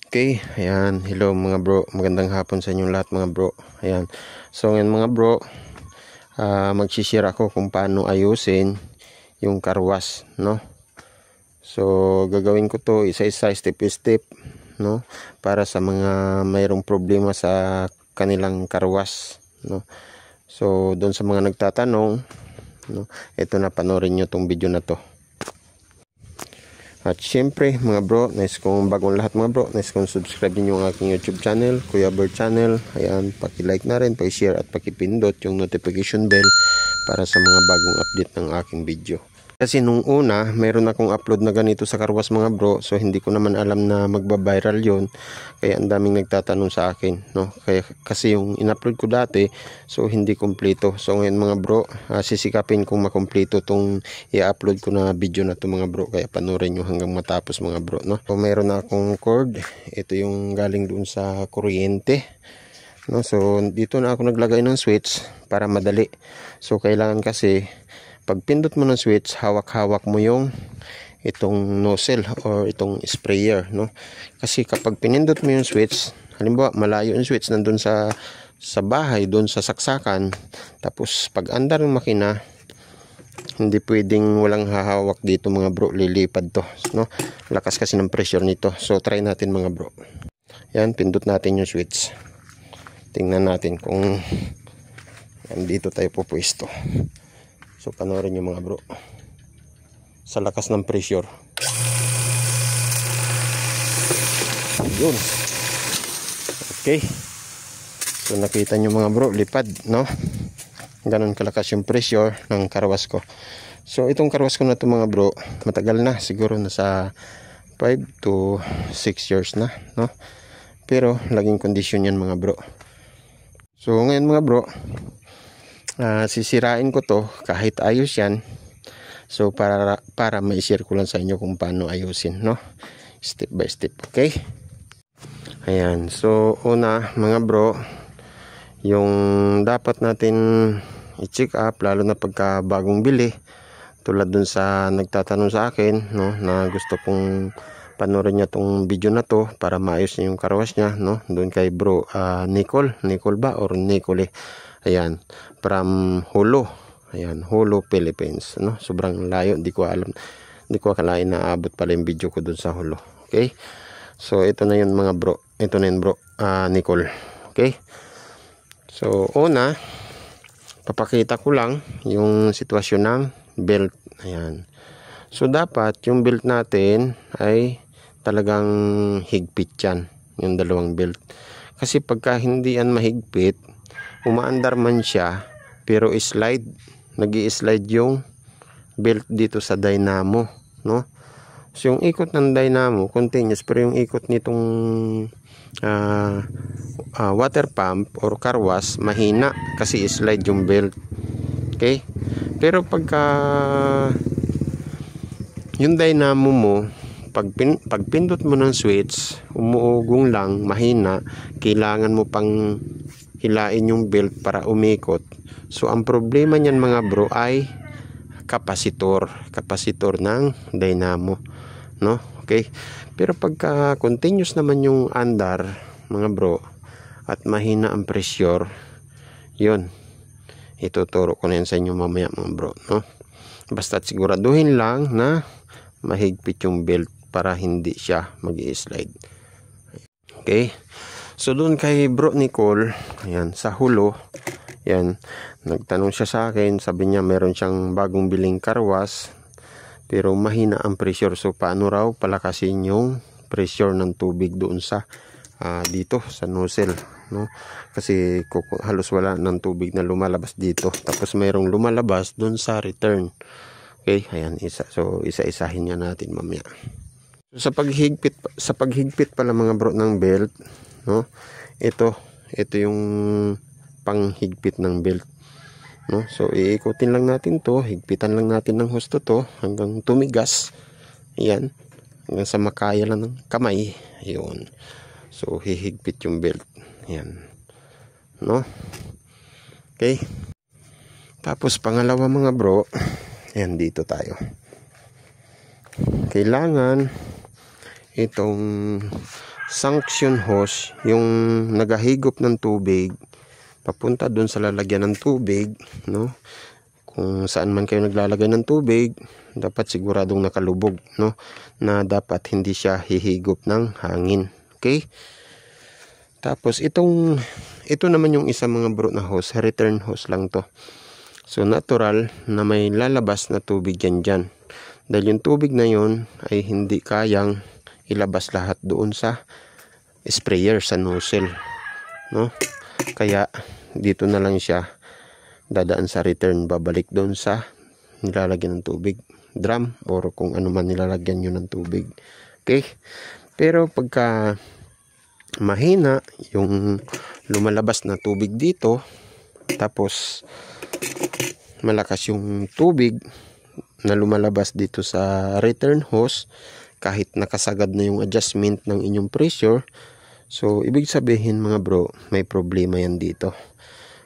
Okay, ayan, hello mga bro, magandang hapon sa inyong lahat mga bro. Ayan, so ngayon mga bro, magsishare ako kung paano ayusin yung karwas, no. So gagawin ko to isa-isa, step by step, no, para sa mga mayroong problema sa kanilang karwas, no. So doon sa mga nagtatanong, no, ito na, panoorin nyo tong video na to. At syempre mga bro, nice kung bagong lahat mga bro, nice kung subscribe niyo ang aking YouTube channel, Kuya Bird Channel. Ayan, paki-like na rin, paki-share at paki-pindot yung notification bell para sa mga bagong update ng aking video. Kasi nung una, meron akong upload na ganito sa karwas mga bro, so hindi ko naman alam na magba-viral yon. Kaya ang daming nagtatanong sa akin, no? Kaya kasi yung in-upload ko dati, so hindi kumpleto. So ngayon mga bro, sisikapin kong makumpleto tong i-upload ko na video na to mga bro. Kaya panoorin nyo hanggang matapos mga bro, no? So meron na akong cord. Ito yung galing dun sa kuryente, no? So dito na ako naglagay ng switch para madali. So kailangan kasi pag pindot mo ng switch, hawak-hawak mo yung itong nozzle or itong sprayer, no? Kasi kapag pinindot mo yung switch, halimbawa malayo yung switch nandun sa bahay, doon sa saksakan, tapos pag andar ng makina, hindi pwedeng walang hahawak dito mga bro, lilipad to, no? Lakas kasi ng pressure nito. So try natin mga bro. Yan, pindot natin yung switch. Tingnan natin kung dito tayo pupwesto. So panoorin nyo mga bro, sa lakas ng pressure. Yun. Okay. So nakita nyo mga bro, lipad, no? Ganon kalakas yung pressure ng karwas ko. So itong karwas ko na to mga bro, matagal na, siguro nasa 5 to 6 years na, no? Pero laging kondisyon yan mga bro. So ngayon mga bro, sisirain ko to kahit ayos yan. So para ma-share ko lang sa inyo kung paano ayusin, no? Step by step, okay? Ayan, so una mga bro, yung dapat natin i-check up, lalo na pagka bagong bili, tulad dun sa nagtatanong sa akin, no, na gusto kong panoorin niya tong video na to para maayos niya yung karwas niya, no? Doon kay bro Nicole ba or Nicole? Ayan, from Holo. Ayan, Holo, Philippines, no? Sobrang layo, hindi ko alam, hindi ko akalain na abot pala yung video ko doon sa Holo. Okay, so ito na yun mga bro, ito na yun bro, Nicole. Okay, so una, papakita ko lang yung sitwasyon ng belt. Ayan, so dapat yung belt natin ay talagang higpit yan, yung dalawang belt. Kasi pagka hindi yan mahigpit, umaandar man siya pero nag-i-slide yung belt dito sa dynamo, no? So yung ikot ng dynamo continuous, pero yung ikot nitong water pump or car wash mahina kasi slide yung belt. Okay, pero pagka yung dynamo mo, pag pindot mo ng switch, umuugong lang, mahina, kailangan mo pang hilain yung belt para umikot. So ang problema niyan mga bro ay kapasitor ng dynamo, no? Okay, pero pagka continuous naman yung andar mga bro at mahina ang pressure, yun, ituturo ko na yan sa inyo mamaya mga bro, no? Basta siguraduhin lang na mahigpit yung belt para hindi siya mag-i-slide. Okay, so doon kay bro Nicole, ayan, sa Holo, yan, nagtanong siya sa akin, sabi niya meron siyang bagong biling karwas pero mahina ang pressure. So paano raw palakasin yung pressure ng tubig doon sa dito sa nozzle, no? Kasi halos wala ng tubig na lumalabas dito, tapos mayroong lumalabas doon sa return. Okay, ayan, so isa-isahin niya natin mamaya. So, sa paghigpit pala mga bro ng belt, no? Ito yung panghigpit ng belt, no? So iikutin lang natin to, higpitan lang natin ng husto to hanggang tumigas. Ayan, hanggang sa makaya lang ng kamay. Ayun. So hihigpit yung belt. Ayan, no? Okay, tapos pangalawa mga bro, ayan, dito tayo. Kailangan itong suction hose, yung nagahigop ng tubig papunta doon sa lalagyan ng tubig, no? Kung saan man kayo naglalagay ng tubig, dapat siguradong nakalubog, no? Na dapat hindi siya hihigop ng hangin. Okay? Tapos ito naman yung isang mga bro na hose, return hose lang to. So natural na may lalabas na tubig yan dyan. Dahil yung tubig na yun ay hindi kayang ilabas lahat doon sa sprayer, sa nozzle, no? Kaya dito na lang siya dadaan sa return, babalik doon sa nilalagyan ng tubig, drum or kung ano man nilalagyan nyo ng tubig. Okay? Pero pagka mahina yung lumalabas na tubig dito, tapos malakas yung tubig na lumalabas dito sa return hose, kahit nakasagad na yung adjustment ng inyong pressure, so ibig sabihin mga bro, may problema yan dito.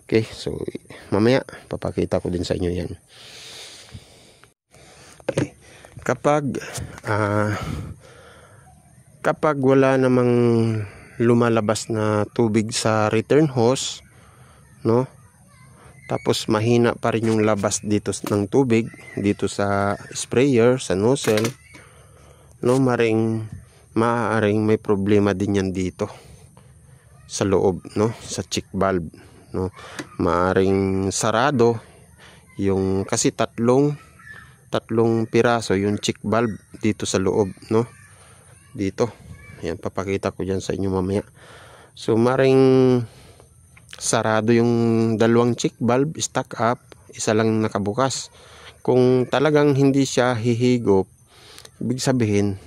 Okay, so mamaya papakita ko din sa inyo yan. Okay. Kapag wala namang lumalabas na tubig sa return hose, no? Tapos mahina pa rin yung labas dito ng tubig dito sa sprayer, sa nozzle, no, maaaring may problema din yan dito sa loob, no, sa check valve, no. Maaaring sarado yung, kasi tatlong piraso yung check valve dito sa loob, no, dito. Ayan, papakita ko dyan sa inyo mamaya. So maaaring sarado yung dalawang check valve, stack up, isa lang nakabukas. Kung talagang hindi siya hihigop, ibig sabihin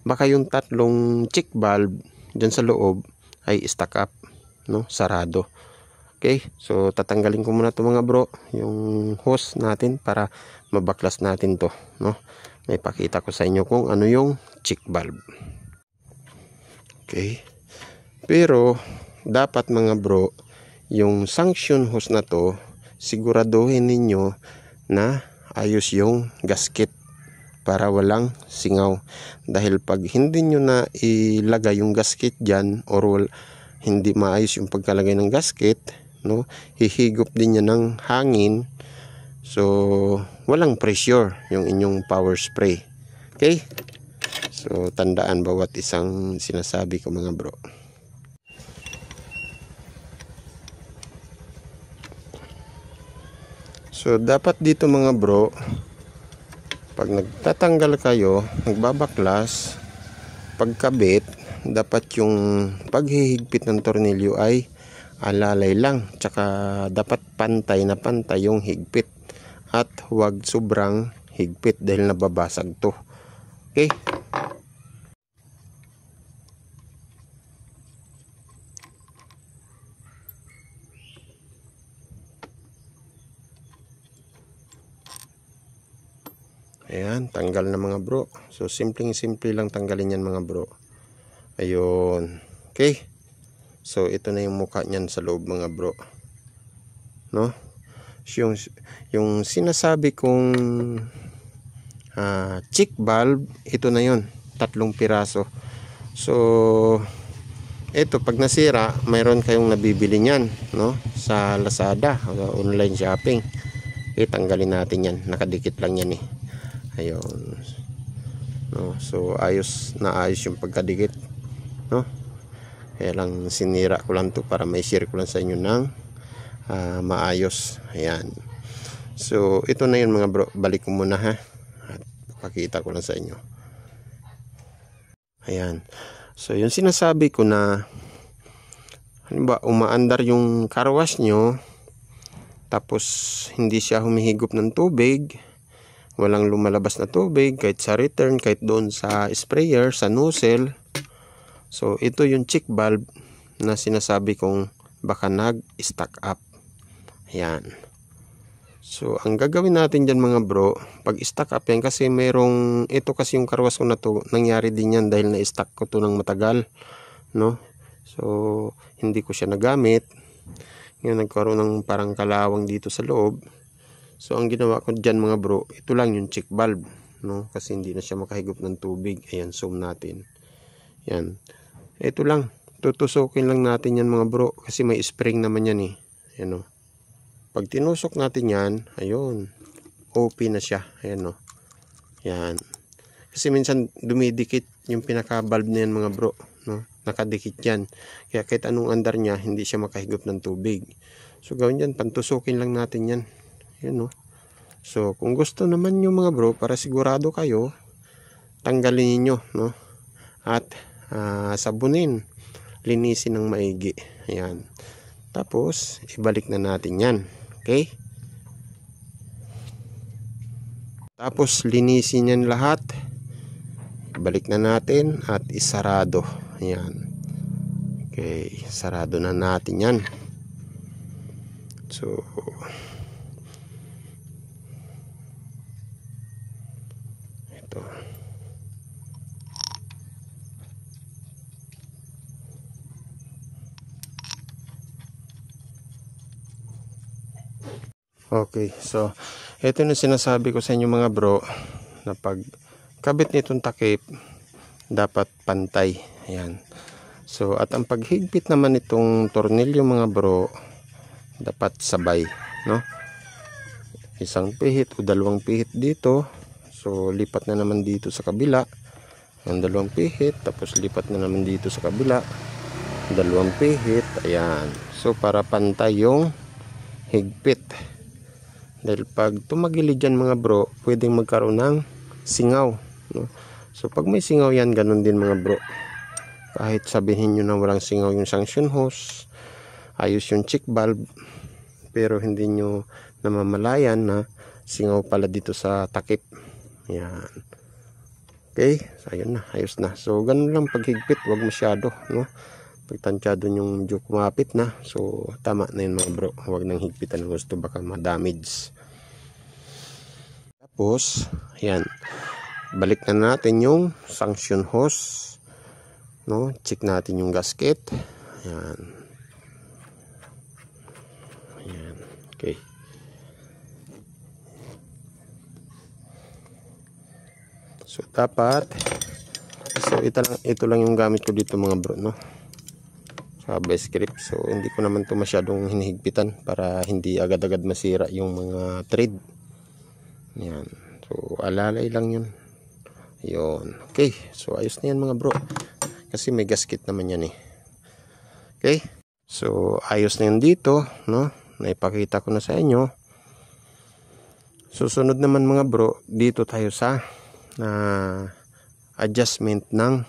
baka yung tatlong check valve dyan sa loob ay stack up, no, sarado. Okay, so tatanggalin ko muna to mga bro, yung hose natin para mabaklas natin to, no. May pakita ko sa inyo kung ano yung check valve. Okay, pero dapat mga bro, yung suction hose na to, siguraduhin ninyo na ayos yung gasket para walang singaw. Dahil pag hindi nyo na ilagay yung gasket dyan, or hindi maayos yung pagkalagay ng gasket, no, hihigop din yan ng hangin, so walang pressure yung inyong power spray. Okay, so tandaan bawat isang sinasabi ko mga bro. So dapat dito mga bro, pag nagtatanggal kayo, nagbabaklas, pagkabit, dapat yung paghihigpit ng tornilyo ay alalay lang, tsaka dapat pantay na pantay yung higpit, at huwag sobrang higpit dahil nababasag to. Okay, ayan, tanggal na mga bro. So simple lang tanggalin yan mga bro. Ayun. Okay, so ito na yung mukha niyan sa loob mga bro, no. Yung sinasabi kong check valve, ito na yun, tatlong piraso. So ito, pag nasira, mayroon kayong nabibili niyan, no, sa Lazada o online shopping. Okay, tanggalin natin yan, nakadikit lang yan eh. Ayun, no. So ayos yung pagkadikit, no. Kaya lang sinira ko lang to para may share ko lang sa inyo ng maayos. Ayan, so ito na yun mga bro, balik ko muna ha, at pakita ko lang sa inyo. Ayan, so yung sinasabi ko na halimbawa umaandar yung car wash nyo, tapos hindi siya humihigop ng tubig, walang lumalabas na tubig kahit sa return, kahit doon sa sprayer, sa nozzle. So ito yung check valve na sinasabi kong baka nag-stack up. Ayan, so ang gagawin natin dyan mga bro, pag stack up yan, kasi merong, ito kasi yung car wash ko na to, nangyari din yan dahil na-stack ko to ng matagal, no. So hindi ko siya nagamit, ngayon nagkaroon ng parang kalawang dito sa loob. So ang ginawa ko dyan mga bro, ito lang yung check valve, no, kasi hindi na siya makahigop ng tubig. Ayan, zoom natin. Yan, ito lang, tutusukin lang natin yan mga bro, kasi may spring naman yan eh. Ayan o. Pag tinusok natin yan, ayun, OP na siya. Ayan o. Yan. Kasi minsan dumidikit yung pinaka-valve na yan mga bro, no? Nakadikit yan. Kaya kahit anong andar niya, hindi siya makahigop ng tubig. So gawin yan, pantusukin lang natin yan. Ayan o. So kung gusto naman nyo mga bro, para sigurado kayo, tanggalin niyo, no? At sabunin, linisin ng maigi. Ayan. Tapos ibalik na natin yan. Okay? Tapos linisin yan lahat. Ibalik na natin at isarado. Ayan. Okay, sarado na natin yan. So ito. Okay, so ito na sinasabi ko sa inyo mga bro, na pag kabit nitong takip dapat pantay. Ayan. So at ang paghigpit naman itong tornilyo mga bro, dapat sabay, no? Isang pihit o dalawang pihit dito, so lipat na naman dito sa kabila, ang dalawang pihit, tapos lipat na naman dito sa kabila, dalawang pihit. Ayan. So para pantay yung higpit. Dahil pag tumagilid dyan mga bro, pwedeng magkaroon ng singaw, no? So pag may singaw yan, ganun din mga bro. Kahit sabihin nyo na walang singaw yung suction hose, ayos yung check valve, pero hindi nyo namamalayan na singaw pala dito sa takip. Yan. Okay, so ayun na, ayos na. So ganun lang paghigpit, wag masyado, no? Pagtansyado yung medyo kumapit na, so tama na yun mga bro. Huwag nang higpitan ng gusto, baka ma-damage. Tapos yan, balik na natin yung suction hose, no? Check natin yung gasket. Yan. Yan. Okay. So dapat, so ito lang yung gamit ko dito mga bro, no? Sa base grip. So hindi ko naman to masyadong hinihigpitan para hindi agad-agad masira yung mga thread. Yan. So alalay lang yun. Yun. Okay. So ayos na yan mga bro. Kasi may gasket naman yan eh. Okay. So ayos na yan dito, no? Naipakita ko na sa inyo. Susunod naman mga bro, dito tayo sa adjustment ng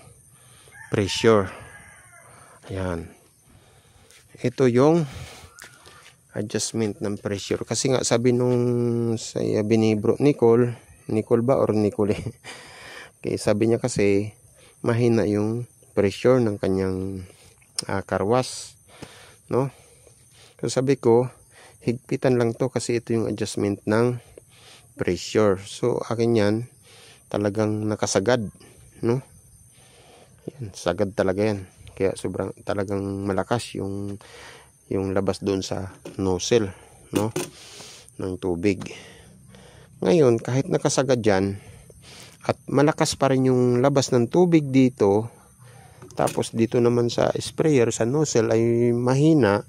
pressure. Ayan. Ito yung adjustment ng pressure. Kasi nga sabi nung sabi ni bro Nicole ba or Nicole? Okay, sabi niya kasi mahina yung pressure ng kanyang karwas, no? So sabi ko, higpitan lang to kasi ito yung adjustment ng pressure. So akin yan talagang nakasagad, no? Yan, sagad talaga yan. Kaya sobrang talagang malakas yung labas doon sa nozzle, no, ng tubig. Ngayon kahit nakasagad yan at malakas pa rin yung labas ng tubig dito, tapos dito naman sa sprayer sa nozzle ay mahina,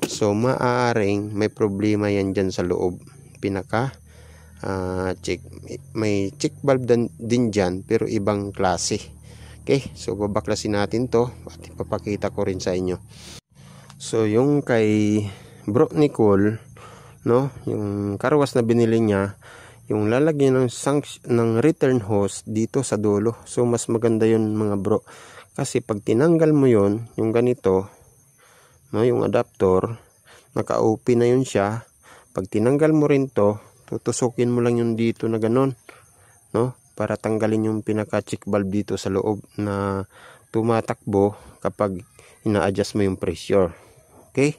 so maaaring may problema yan dyan sa loob. Pinaka check, may check valve din dyan pero ibang klase. Okay, so babaklasin natin to at ipapakita ko rin sa inyo. So yung kay bro Nicole, no, yung karwas na binili niya, yung lalagyan ng return hose dito sa dulo. So mas maganda yun mga bro, kasi pag tinanggal mo yun, yung ganito, no, yung adapter, naka-open na yun siya. Pag tinanggal mo rin to, tutusukin mo lang yun dito na ganon, no, para tanggalin yung pinaka-check valve dito sa loob na tumatakbo kapag ina-adjust mo yung pressure. Okay?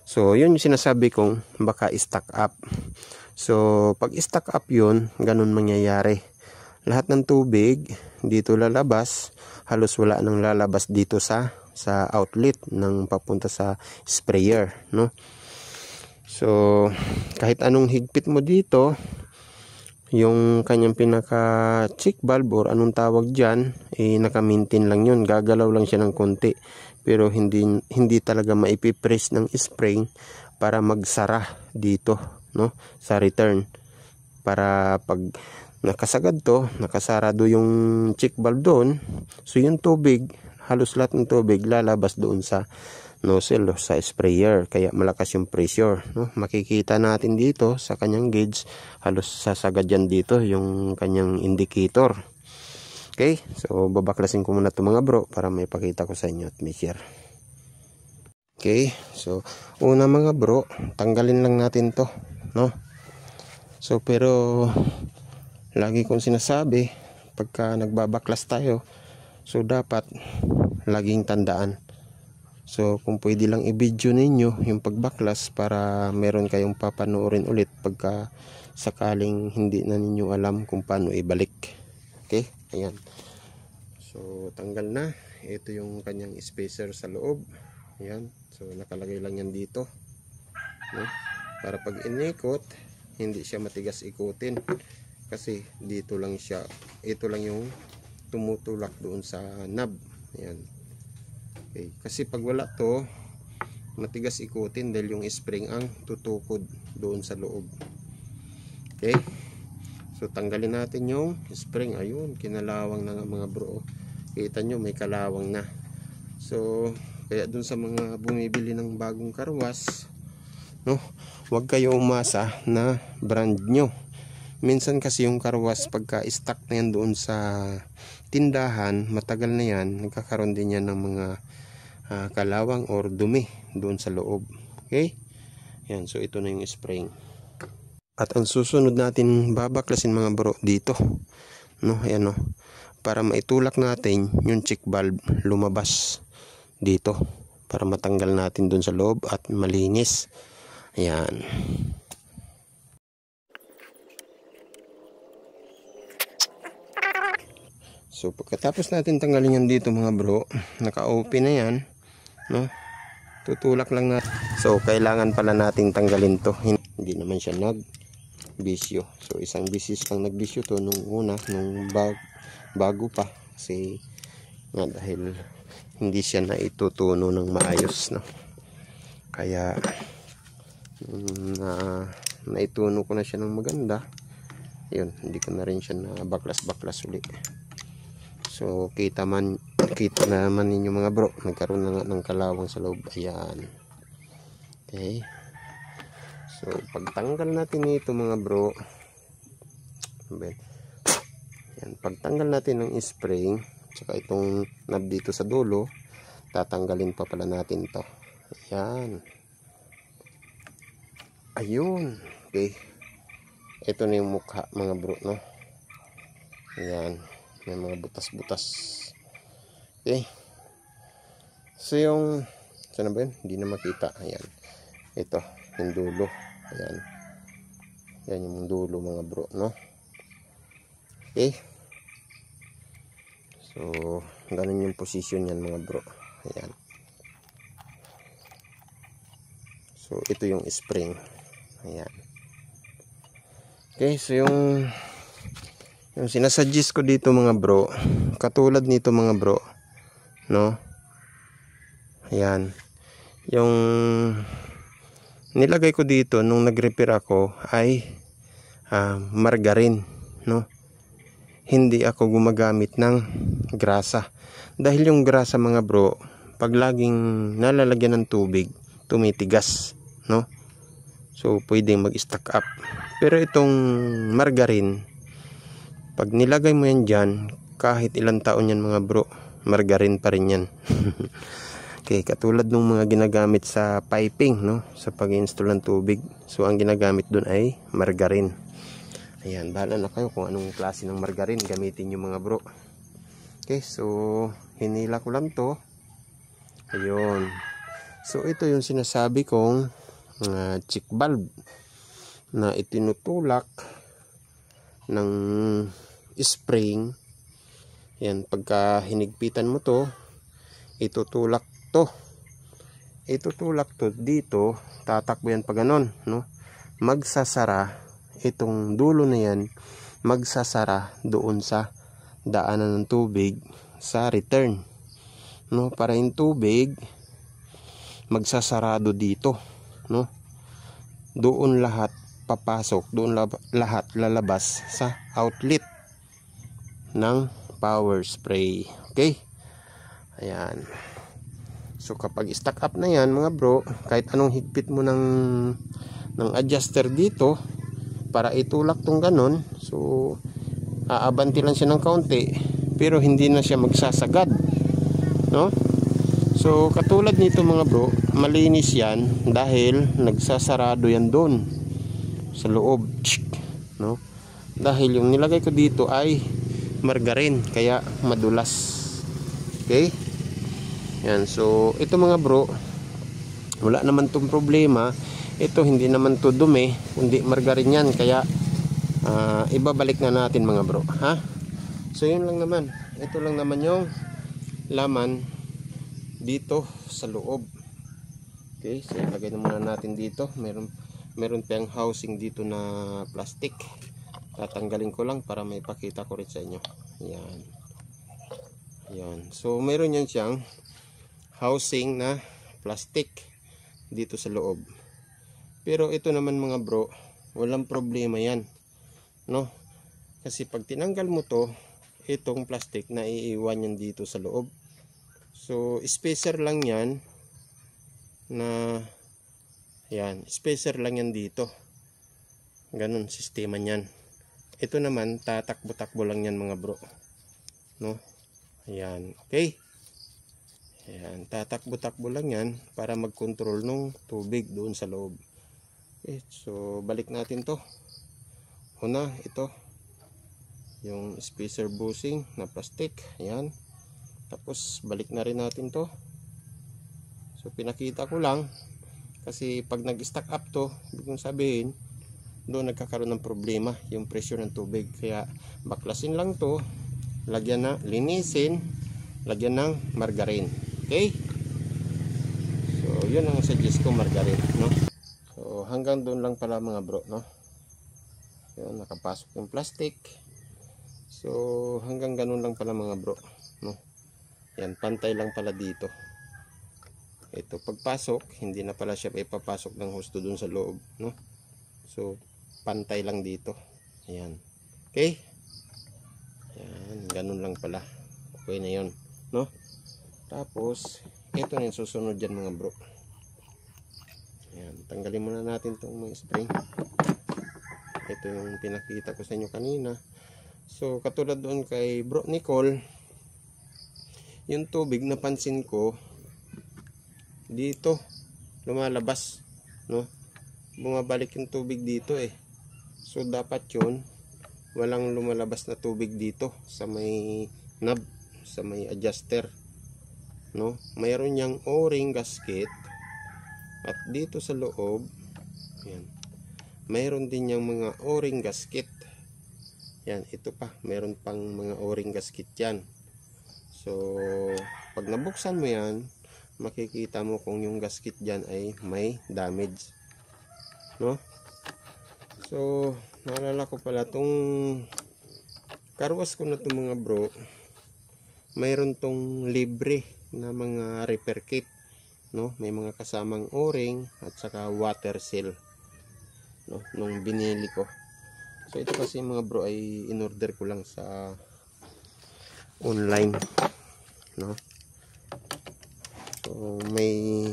So, yun yung sinasabi kong baka i-stack up. So, pag i-stack up yun, ganun mangyayari. Lahat ng tubig dito lalabas, halos wala nang lalabas dito sa outlet ng papunta sa sprayer, no? So, kahit anong higpit mo dito, yung kanyang pinaka check valve or anong tawag dyan, naka-maintain lang yun, gagalaw lang siya ng konti, pero hindi talaga maipipress ng spring para magsara dito, no, sa return, para pag nakasagad to, nakasarado yung check valve doon, so yung tubig, halos lahat ng tubig lalabas doon sa nozzle o sa sprayer, kaya malakas yung pressure, no? Makikita natin dito sa kanyang gauge, halos sasagad yan dito yung kanyang indicator. Okay, so babaklasin ko muna ito mga bro para may pakita ko sa inyo at may share. Okay, so una mga bro, tanggalin lang natin to, no? So pero lagi kong sinasabi, pagka nagbabaklas tayo, so dapat laging tandaan. So kung pwede lang i-video ninyo yung pagbaklas para meron kayong papanoorin ulit pagka sakaling hindi na ninyo alam kung paano ibalik. Okay, ayan. So tanggal na. Ito yung kanyang spacer sa loob. Ayan. So nakalagay lang yan dito, no? Para pag inikot, hindi siya matigas ikutin. Kasi dito lang siya, ito lang yung tumutulak doon sa knob. Ayan. Okay. Kasi pag wala to, matigas ikutin dahil yung spring ang tutukod doon sa loob. Okay. So tanggalin natin yung spring. Ayun, kinalawang na nga mga bro. Kita nyo may kalawang na. So kaya doon sa mga bumibili ng bagong karwas, no, huwag kayo umasa na brand nyo. Minsan kasi yung karwas pagka stock na yan doon sa tindahan, matagal na yan, nagkakaroon din yan ng mga kalawang or dumi doon sa loob. Okay, yan. So ito na yung spring. At ang susunod natin babaklasin mga bro dito, no, ayan, no, para maitulak natin yung check valve lumabas dito, para matanggal natin doon sa loob at malinis. Ayan. So pagkatapos natin tanggalin yan dito mga bro, naka-open na yan, no? Tutulak lang na. So kailangan pala nating tanggalin to. Hindi naman siya nagbisyo. So isang bisis lang nagbisyo to nung una, nung bago pa, kasi nga dahil hindi siya na itutuno ng maayos, no? Kaya naituno ko na siya ng maganda. Yun, hindi ko na rin siya na baklas ulit. So kita naman ninyo mga bro, nagkaroon na nga ng kalawang sa loob. Ayan. Okay. So pagtanggal natin ito mga bro, yan, pagtanggal natin ng spring tsaka itong knob dito sa dulo, tatanggalin pa pala natin to. Ayan. Ayun. Okay, ito na yung mukha mga bro, no? Ayan, may mga butas-butas. Okay, so yung saan ba yun? Hindi na makita. Ayan, ito yung dulo. Ayan, yan yung dulo mga bro, no? Okay, so ganun yung position yan mga bro. Ayan, so ito yung spring. Ayan. Okay, so yung sinasuggest ko dito mga bro, katulad nito mga bro, no? Ayan, yung nilagay ko dito nung nag-repair ako ay margarine, no? Hindi ako gumagamit ng grasa, dahil yung grasa mga bro, pag laging nalalagyan ng tubig, tumitigas, no? So pwedeng mag-stack up. Pero itong margarine, pag nilagay mo yan dyan, kahit ilang taon yan mga bro, margarine pa rin yan. Okay, katulad ng mga ginagamit sa piping, no, sa pag-install ng tubig. So ang ginagamit dun ay margarine. Ayan, bahala na kayo kung anong klase ng margarine gamitin nyo mga bro. Okay, so hinila ko lang to. Ayun. So ito yung sinasabi kong check valve na itinutulak ng spring. Yan, pagka hinigpitan mo to, itutulak to dito, tatakbo yan pa ganon, no? Magsasara itong dulo na yan magsasara doon sa daanan ng tubig sa return, no? Para yung tubig magsasarado dito, no? Doon lahat papasok, doon lahat lalabas sa outlet ng power spray. Okay? Ayan. So kapag stack up na yan mga bro, kahit anong higpit mo ng adjuster dito para itulak tong ganon, so aabanti lang siya ng kaunti pero hindi na siya magsasagad, no? So katulad nito mga bro, malinis yan dahil nagsasarado yan doon sa loob, no? Dahil yung nilagay ko dito ay margarine kaya madulas. Okay? Yan, so ito mga bro, wala naman tong problema. Ito hindi naman to dumi, kundi margarine yan, kaya ibabalik na natin mga bro, ha? So yun lang naman, ito lang naman yung laman dito sa loob. Okay, so ilagay na muna natin dito. Meron pa yung housing dito na plastic, tatanggalin ko lang para may pakita ko rin sa inyo. Yan. Yan, so meron yan siyang housing na plastic dito sa loob. Pero ito naman mga bro, walang problema yan, no? Kasi pag tinanggal mo to, itong plastic na iiwan yan dito sa loob. So spacer lang yan na yan, spacer lang yan dito. Ganun sistema niyan. Ito naman tatakbo-takbo lang yan mga bro, no? Ayan, okay? Ayan, tatakbo-takbo lang yan para mag-control ng tubig doon sa loob. Okay, so balik natin to. Una, ito yung spacer bushing na plastic. Ayan. Tapos balik na rin natin to. So pinakita ko lang kasi pag nag-stack up to, ibig sabihin doon nagkakaroon ng problema yung pressure ng tubig. Kaya baklasin lang to, lagyan na, linisin, lagyan ng margarine. Okay? So yun ang suggest ko, margarine, no? So hanggang doon lang pala mga bro, no? Yun, nakapasok yung plastic. So hanggang ganun lang pala mga bro, no? Yan, pantay lang pala dito. Ito, pagpasok, hindi na pala siya ipapasok ng husto dun sa loob, no? So pantay lang dito. Ayan. Okay? Ayan, ganun lang pala. Okay na yun, no? Tapos ito na yung susunod dyan mga bro. Ayan, tanggalin muna natin itong mga spring. Ito yung pinakita ko sa inyo kanina. So katulad doon kay bro Nicole, yung tubig napansin ko dito lumalabas, no? Bumabalik yung tubig dito eh. So dapat yun walang lumalabas na tubig dito sa may knob, sa may adjuster, no? Mayroon yang o-ring gasket at dito sa loob, yan, mayroon din yang mga o-ring gasket. Yan, ito pa, mayroon pang mga o-ring gasket yan. So pag nabuksan mo yan, makikita mo kung yung gasket dyan ay may damage, no? So naalala ko pala tong karwas ko na itong mga bro, mayroon tong libre na mga repair kit, no? May mga kasamang o-ring at saka water seal, no? Nung binili ko. So ito kasi mga bro ay in-order ko lang sa online, no? So may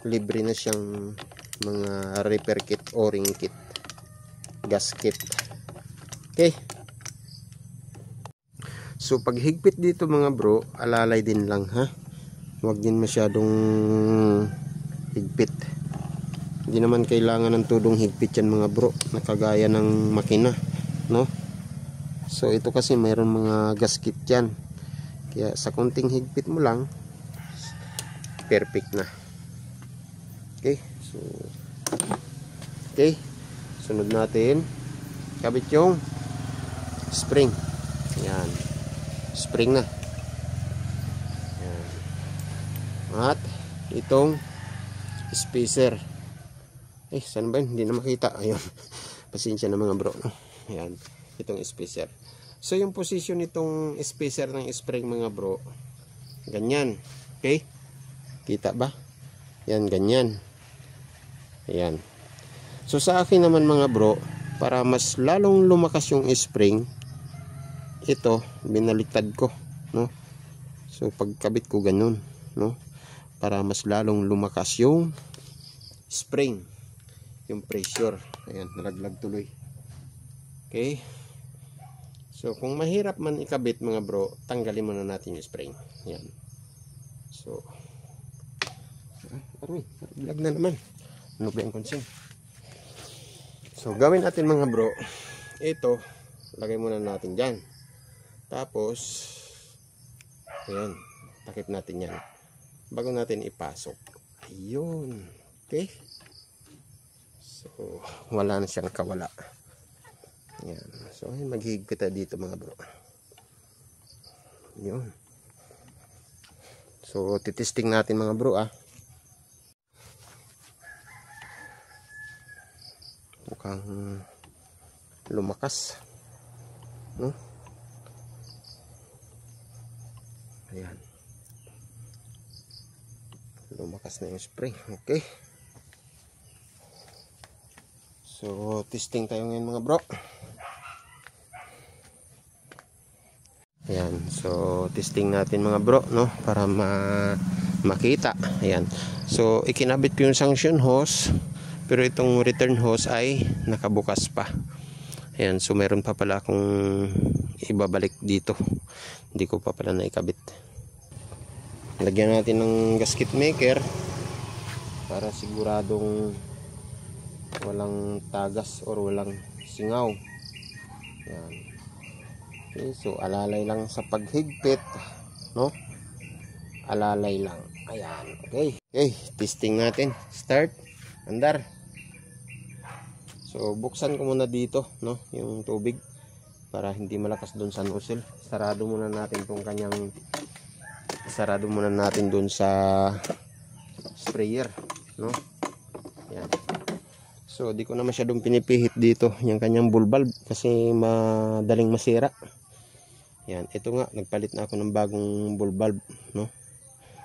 libre na siyang mga repair kit, o-ring kit, gasket. Okay? So pag higpit dito mga bro, alalay din lang, ha? Huwag din masyadong higpit. Hindi naman kailangan ng tudong higpit yan mga bro, nakagaya ng makina, no? So ito kasi mayroon mga gasket yan, kaya sa konting higpit mo lang, perfect na. Okay, so okay, sunod natin kabit yung spring. Yan, spring na. Yan. At itong spacer, saan ba yun? Hindi na makita. Ayun, pasensya na mga bro, no? Yan, itong spacer. So yung position nitong spacer ng spring mga bro, ganyan. Okay? Kita ba? Yan, ganyan. Ayan. So sa akin naman mga bro, para mas lalong lumakas yung spring, ito binaliktad ko, no? So pagkabit ko ganun, no? Para mas lalong lumakas yung spring, yung pressure. Ayan, nalaglag tuloy. Okay? So kung mahirap man ikabit mga bro, tanggalin muna natin yung spring. Ayan. So nalaglag na naman. Ano ba yung konsing? So gawin natin mga bro, ito lagay muna natin dyan. Tapos ayan, takip natin yan bago natin ipasok. Ayun. Okay? So wala na siyang kawala. Ayan. So maghihigpit kita dito mga bro. Ayun. So titesting natin mga bro mukhang lumakas, no? Ayan, lumakas na yung spring. Okay, so testing tayo ngayon mga bro. Ayan, so testing natin mga bro, no, para makita. Ayan, so ikinabit ko yung suction hose, pero itong return hose ay nakabukas pa. Ayan, so meron pa pala akong ibabalik dito. Hindi ko pa pala naikabit. Lagyan natin ng gasket maker para siguradong walang tagas or walang singaw. Ayan. Okay, so alalay lang sa paghigpit, no? Alalay lang. Ayan, okay. Okay, testing natin. Start. Andar. So buksan ko muna dito, no, yung tubig para hindi malakas doon sa nozzle. Sarado muna natin doon sa sprayer, no? Yan. So di ko na masyadong pinipihit dito yung kanyang bull valve kasi madaling masira. Yan, ito nga, nagpalit na ako ng bagong bull valve, no?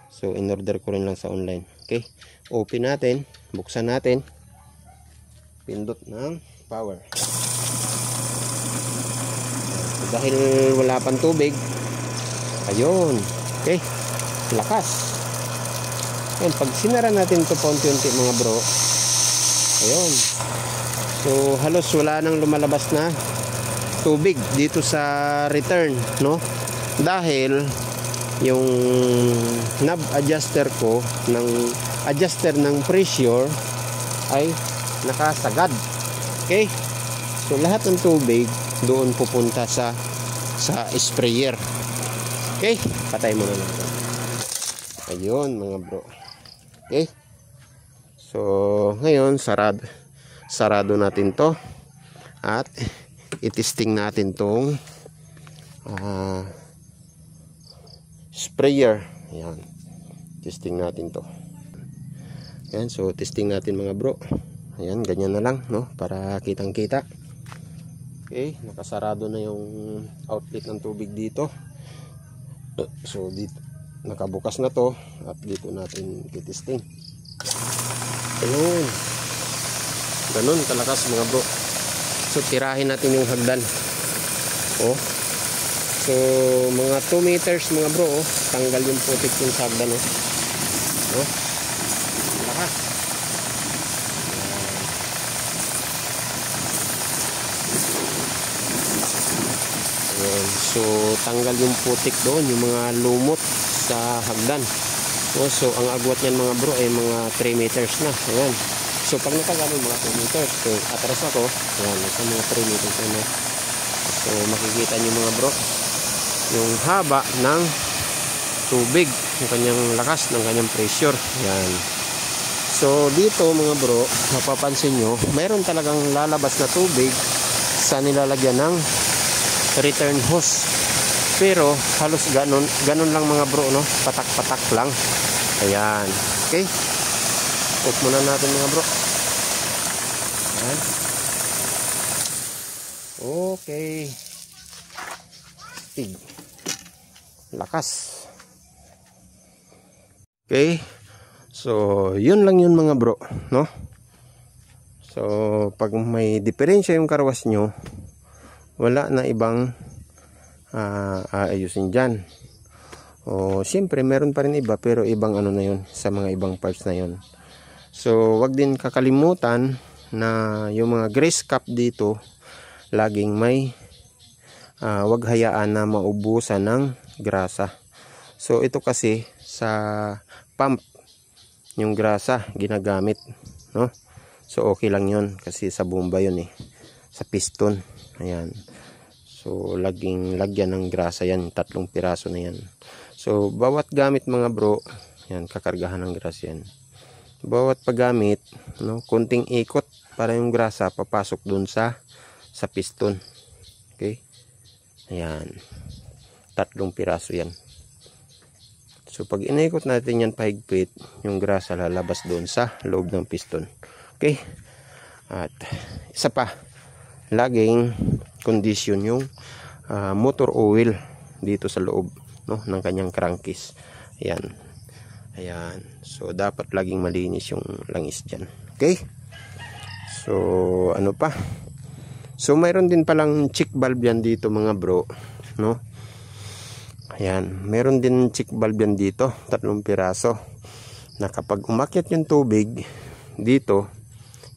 So in order ko rin lang sa online. Okay, open natin, buksan natin, pindot ng power. So, dahil wala pang tubig, ayun, okay, lakas. Ayan, pag sinara natin ito paunti-unti mga bro, ayun, so halos wala nang lumalabas na tubig dito sa return, no? Dahil yung knob adjuster ko ng pressure ay nakasagad. Okay, so lahat ng tubig doon pupunta sa sprayer. Okay, patay mo na lang. Ayun mga bro. Okay, so ngayon sarado natin to at itesting natin tong sprayer. Ayan, testing natin to. Ayan, so testing natin mga bro. Ayan, ganyan na lang, no, para kitang kita. Okay, nakasarado na yung outlet ng tubig dito. So dito nakabukas na to at dito natin titesting. Ayun, ganun kalakas mga bro. So tirahin natin yung hagdan. Oh, so mga 2 meters mga bro, oh, tanggal yung putik yung hagdan, oh. Oh, lakas. Ayan, so tanggal yung putik doon, yung mga lumot sa hagdan. Oh, so ang agwat niyan mga bro ay mga 3 meters na. Ayan, so pag natanggal mga 2 meters, so atras ako. Ayan, nasa mga 3 meters na. So makikita nyo mga bro yung haba ng tubig, yung kanyang lakas ng kanyang pressure. Ayan, so dito mga bro, mapapansin nyo mayroon talagang lalabas na tubig sa nilalagyan ng return hose, pero halos ganun lang mga bro, no, patak-patak lang. Ayan, okay, off muna natin mga bro. Ayan, Okay. Stig. Lakas. Okay. So, yun lang yun mga bro, no? So, pag may diferensya yung karwas nyo, wala na ibang aayusin dyan. O, siyempre, meron pa rin iba, pero ibang ano na yun, sa mga ibang parts na yun. So, wag din kakalimutan na yung mga grease cap dito, laging may wag hayaan na maubusan ng grasa. So, ito kasi sa pump, yung grasa ginagamit, no? So, okay lang yun kasi sa bomba yun sa piston. Ayan. So, laging lagyan ng grasa yan, 3 piraso na yan. So, bawat gamit mga bro, yan, kakargahan ng grasa yan. Bawat paggamit, no, konting ikot para yung grasa papasok dun sa piston. Okay? Ayan. 3 piraso yan. So, pag inikot natin yan pahigpit, yung grasa lalabas doon sa loob ng piston. Okay? At isa pa, laging condition yung motor oil dito sa loob, no, ng kanyang crankcase. Ayan. Ayan. So, dapat laging malinis yung langis dyan. Okay? So, ano pa? So, mayroon din palang check valve yan dito mga bro, no? Ayan. Meron din check valve yan dito, 3 piraso. Na kapag umakyat yung tubig dito,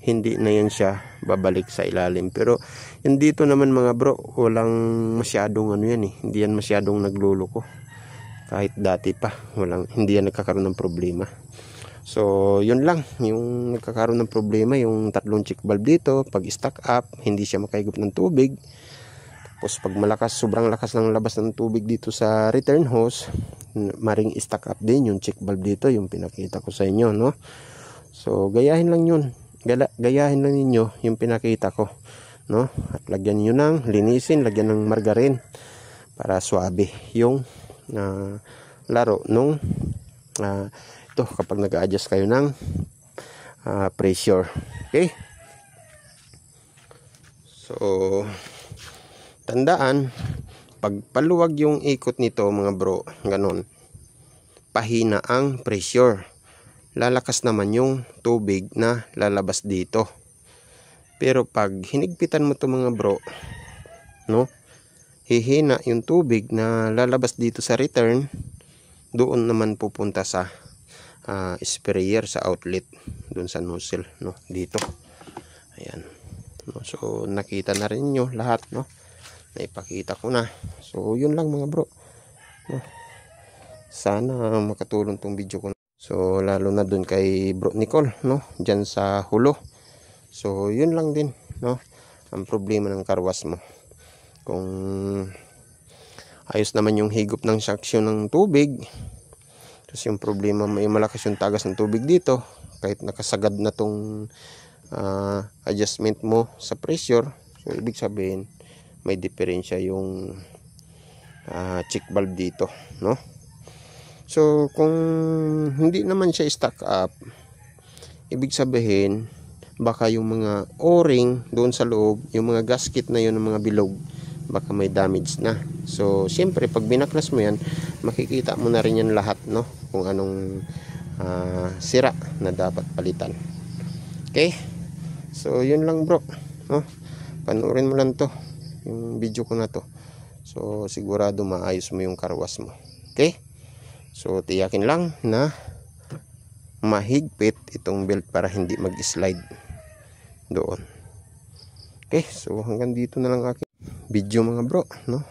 hindi na yan siya babalik sa ilalim. Pero, yung dito naman mga bro, walang masyadong ano yan Hindi yan masyadong nagluluko. Kahit dati pa, hindi yan nagkakaroon ng problema. So, yun lang. Yung nagkakaroon ng problema, yung 3 check valve dito, pag stack up, hindi siya makahigop ng tubig. Tapos, pag sobrang lakas ng labas ng tubig dito sa return hose, maring stack up din yung check valve dito, yung pinakita ko sa inyo, no? So, gayahin lang yun. Gayahin lang ninyo yung pinakita ko, no? At lagyan niyo ng linisin, lagyan ng margarine para suabe yung laro nung ito kapag nag-adjust kayo ng pressure. Okay? So, tandaan, pag paluwag yung ikot nito mga bro, ganun, pahina ang pressure. Lalakas naman yung tubig na lalabas dito. Pero pag hinigpitan mo to mga bro, no, hihina yung tubig na lalabas dito sa return, doon naman pupunta sa sprayer, sa outlet, doon sa nozzle, no, dito. Ayan. No, so nakita na rin nyo lahat, no, naipakita ko na. So yun lang mga bro, no? Sana makatulong tong video ko. So lalo na doon kay bro Nicole, no, dyan sa Hulo. So yun lang din, no, ang problema ng karwas mo. Kung ayos naman yung higop ng suction ng tubig, tapos yung problema, may malakas yung tagas ng tubig dito, kahit nakasagad na tong adjustment mo sa pressure, so ibig sabihin may diferensya yung check valve dito, no? So kung hindi naman siya stack up, ibig sabihin baka yung mga o-ring doon sa loob, yung mga gasket na yun ng mga bilog, baka may damage na. So siyempre pag binaklas mo yan, makikita mo na rin yan lahat, no, kung anong sira na dapat palitan. Okay, so yun lang bro, no, panoorin mo lang to, yung video ko na to. So sigurado maayos mo yung karwas mo. Okay, so tiyakin lang na mahigpit itong belt para hindi mag-slide doon. Okay, so hanggang dito na lang aking video mga bro, no?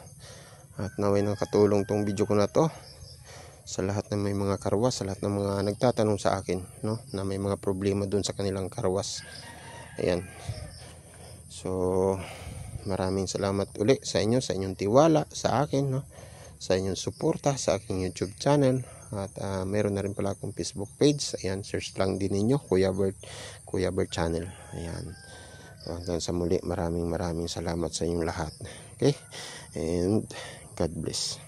At naway nakatulong tong video ko na to sa lahat ng may mga karwas, sa lahat ng mga nagtatanong sa akin, no, na may mga problema doon sa kanilang karwas. Ayan. So maraming salamat uli sa inyo, sa inyong tiwala sa akin, no, sa inyong suporta sa aking YouTube channel. At meron na rin pala akong Facebook page. Ayan, search lang din ninyo Kuya Bert Channel. Ayan. Hanggang sa muli, maraming salamat sa inyong lahat. Okay? And God bless.